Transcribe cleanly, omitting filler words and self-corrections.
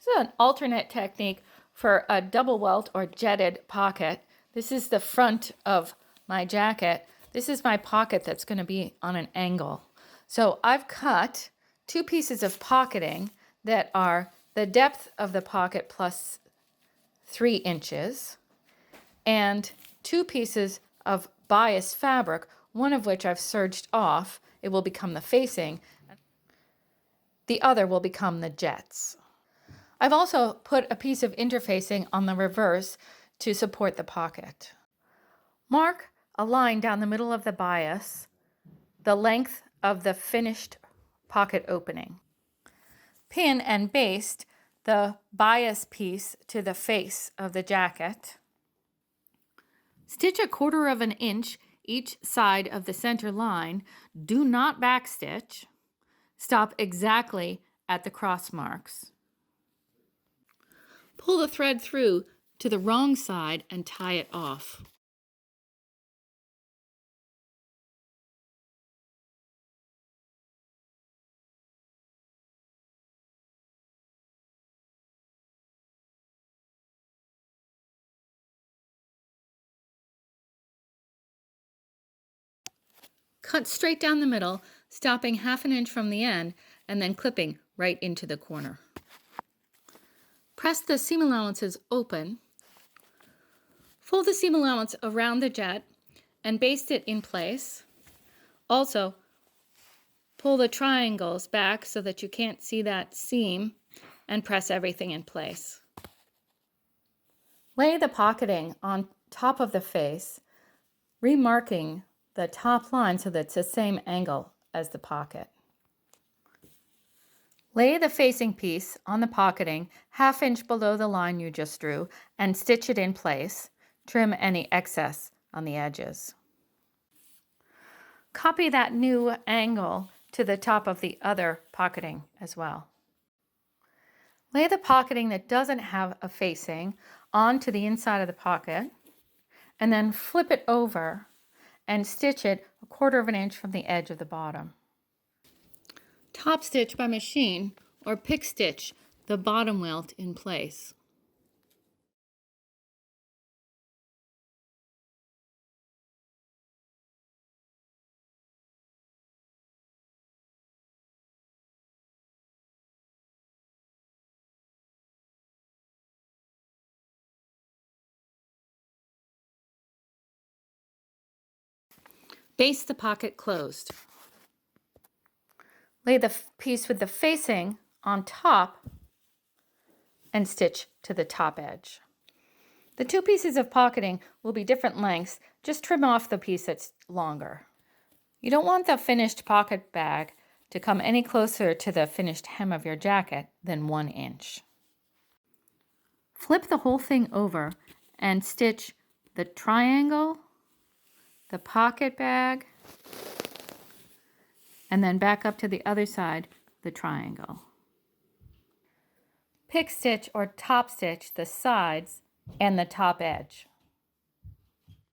This is an alternate technique for a double welt or jetted pocket. This is the front of my jacket. This is my pocket that's going to be on an angle. So I've cut two pieces of pocketing that are the depth of the pocket plus 3 inches and two pieces of bias fabric, one of which I've serged off. It will become the facing. The other will become the jets. I've also put a piece of interfacing on the reverse to support the pocket. Mark a line down the middle of the bias, the length of the finished pocket opening. Pin and baste the bias piece to the face of the jacket. Stitch 1/4 inch each side of the center line. Do not backstitch. Stop exactly at the cross marks. Pull the thread through to the wrong side and tie it off. Cut straight down the middle, stopping 1/2 inch from the end and then clipping right into the corner. Press the seam allowances open. Fold the seam allowance around the jet and baste it in place. Also, pull the triangles back so that you can't see that seam and press everything in place. Lay the pocketing on top of the face, remarking the top line so that it's the same angle as the pocket. Lay the facing piece on the pocketing 1/2 inch below the line you just drew and stitch it in place. Trim any excess on the edges. Copy that new angle to the top of the other pocketing as well. Lay the pocketing that doesn't have a facing onto the inside of the pocket and then flip it over and stitch it 1/4 inch from the edge of the bottom. Top stitch by machine or pick stitch the bottom welt in place. Baste the pocket closed. Lay the piece with the facing on top and stitch to the top edge. The two pieces of pocketing will be different lengths. Just trim off the piece that's longer. You don't want the finished pocket bag to come any closer to the finished hem of your jacket than 1 inch. Flip the whole thing over and stitch the triangle, the pocket bag, and then back up to the other side, the triangle. Pick stitch or top stitch the sides and the top edge.